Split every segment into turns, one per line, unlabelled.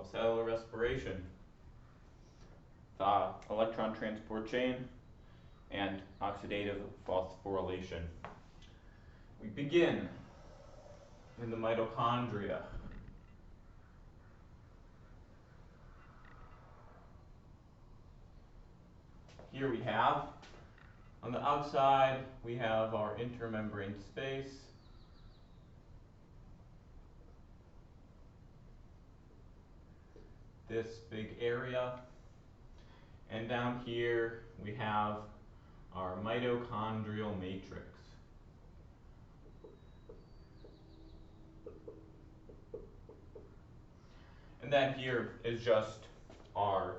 of cellular respiration, the electron transport chain, and oxidative phosphorylation. We begin in the mitochondria. Here we have, on the outside, we have our intermembrane space. This big area. And down here, we have our mitochondrial matrix. And then here is just our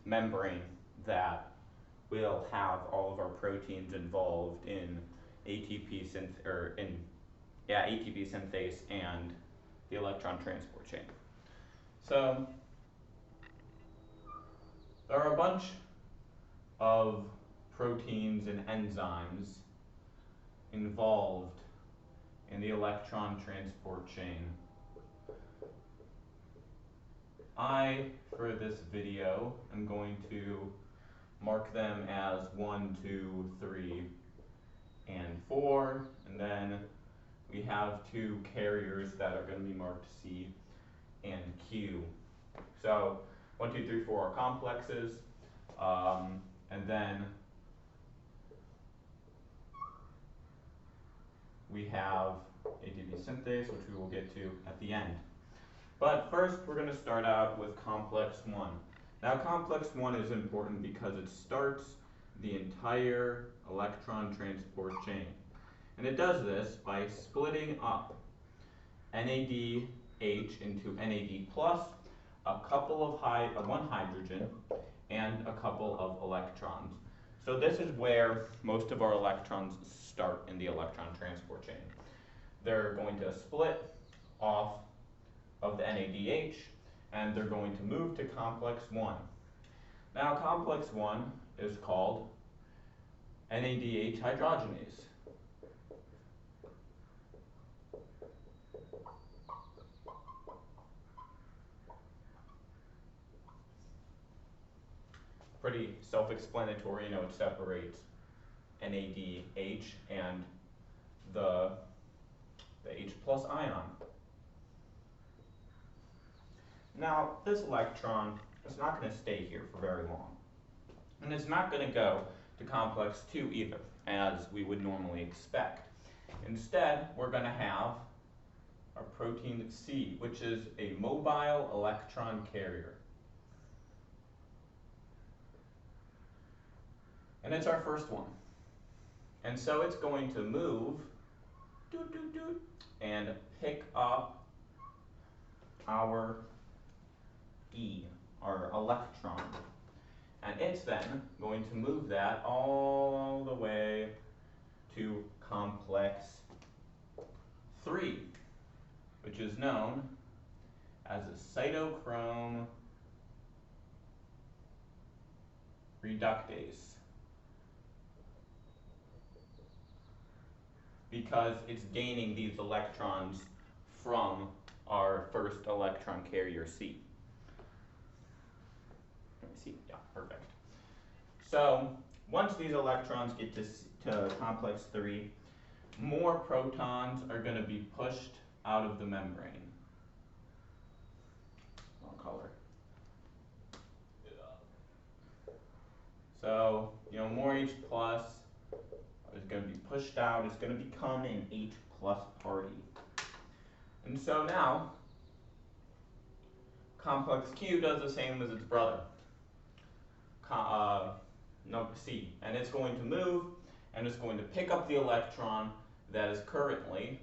membrane that will have all of our proteins involved in ATP synthase and the electron transport chain. So there are a bunch of proteins and enzymes involved in the electron transport chain. For this video, I'm going to mark them as 1, 2, 3, and 4, and then we have 2 carriers that are going to be marked C and Q. So 1, 2, 3, 4 are complexes, and then we have ATP synthase, which we will get to at the end. But first, we're going to start out with complex 1. Now, complex 1 is important because it starts the entire electron transport chain. And it does this by splitting up NADH into NAD+, one hydrogen, and a couple of electrons. So this is where most of our electrons start in the electron transport chain. They're going to split off of the NADH, and they're going to move to complex 1. Now, complex 1 is called NADH hydrogenase. Pretty self-explanatory, it separates NADH and the H+ ion. Now, this electron is not going to stay here for very long. And it's not going to go to complex 2 either, as we would normally expect. Instead, we're going to have our protein C, which is a mobile electron carrier. And it's our first one. And so it's going to move and pick up our E, our electron. And it's then going to move that all the way to complex 3, which is known as a cytochrome reductase, because it's gaining these electrons from our first electron carrier C. See, yeah, perfect. So once these electrons get to complex 3, more protons are going to be pushed out of the membrane. Wrong color. So, more H+ is going to be pushed out. It's going to become an H+ party. And so now, complex Q does the same as its brother. C, and it's going to move, and it's going to pick up the electron that is currently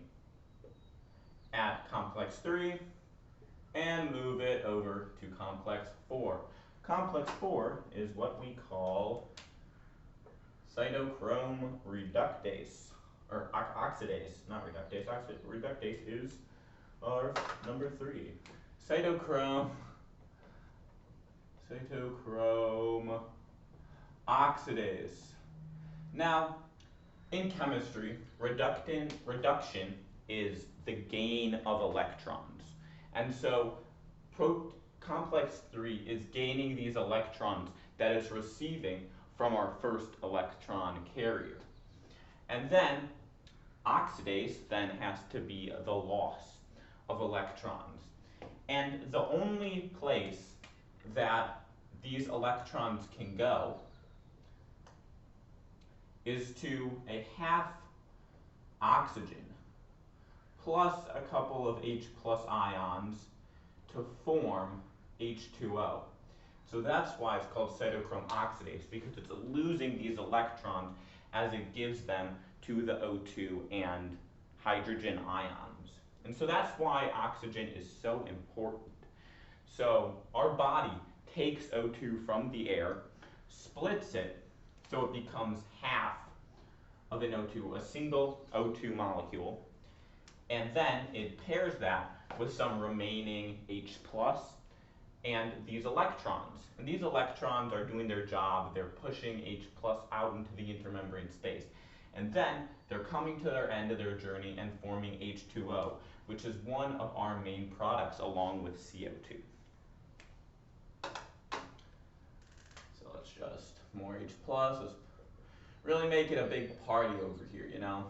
at complex 3 and move it over to complex 4. Complex 4 is what we call cytochrome reductase, or oxidase, not reductase. Reductase is our number 3. Cytochrome oxidase. Now, in chemistry, reduction is the gain of electrons. And so complex 3 is gaining these electrons that it's receiving from our first electron carrier. And then oxidase then has to be the loss of electrons. And the only place that these electrons can go is to a half oxygen plus a couple of H plus ions to form H2O. So that's why it's called cytochrome oxidase, because it's losing these electrons as it gives them to the O2 and hydrogen ions. And so that's why oxygen is so important. So our body takes O2 from the air, splits it, so it becomes half of an O2, a single O2 molecule, and then it pairs that with some remaining H plus and these electrons. And these electrons are doing their job, they're pushing H plus out into the intermembrane space. And then they're coming to their end of their journey and forming H2O, which is one of our main products along with CO2. So let's just more H plus, let's really make it a big party over here, you know.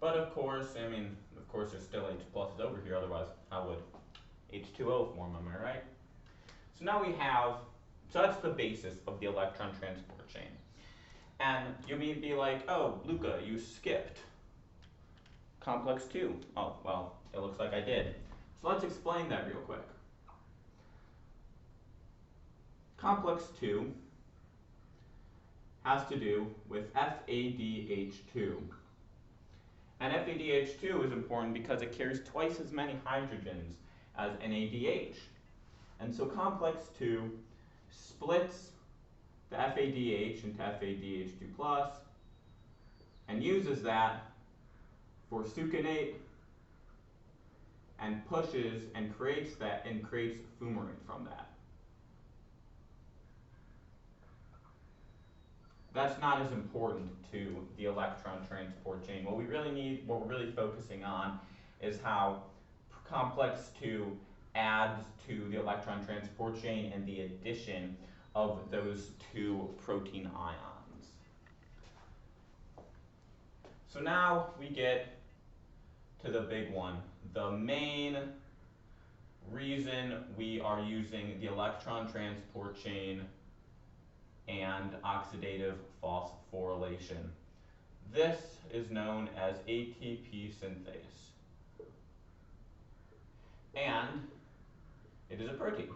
But of course, there's still H pluses over here, otherwise how would H2O form, am I right? So now we have, so that's the basis of the electron transport chain. And you may be like, oh, Luca, you skipped complex 2. Oh, well, it looks like I did. So let's explain that real quick. Complex 2 has to do with FADH2. And FADH2 is important because it carries twice as many hydrogens as NADH. And so complex 2 splits the FADH into FADH2+, and uses that for succinate and pushes and creates fumarate from that. That's not as important to the electron transport chain. What we're really focusing on is how complex 2 adds to the electron transport chain and the addition of those two protein ions. So now we get to the big one, the main reason we are using the electron transport chain and oxidative phosphorylation. This is known as ATP synthase. And it is a protein.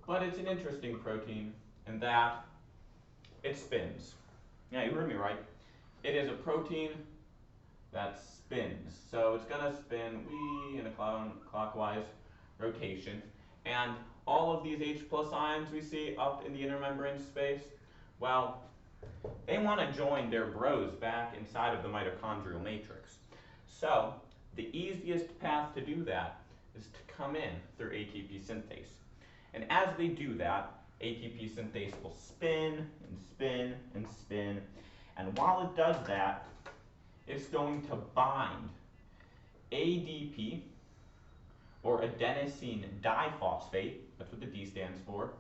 But it's an interesting protein in that it spins. Yeah, you heard me right. It is a protein that spins. So it's going to spin in a clockwise rotation. And all of these H plus ions we see up in the intermembrane space, well, they want to join their bros back inside of the mitochondrial matrix. So the easiest path to do that is to come in through ATP synthase. And as they do that, ATP synthase will spin and spin and spin. And while it does that, it's going to bind ADP, or adenosine diphosphate, that's what the D stands for,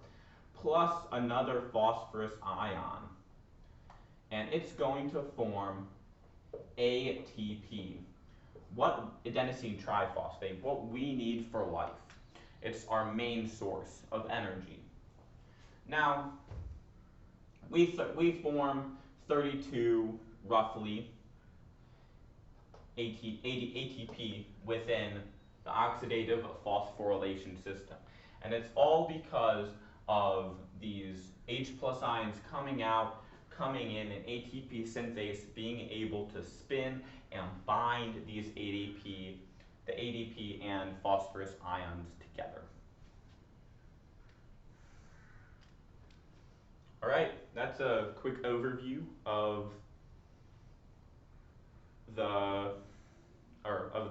plus another phosphorus ion. And it's going to form ATP. What adenosine triphosphate? What we need for life. It's our main source of energy. Now, we form 32, roughly, ATP within the oxidative phosphorylation system. And it's all because of these H plus ions coming in, and ATP synthase being able to spin and bind these the ADP and phosphorus ions together. All right, that's a quick overview of the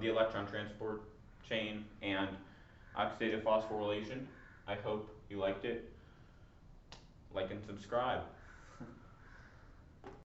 electron transport chain and oxidative phosphorylation. I hope you liked it. Like and subscribe.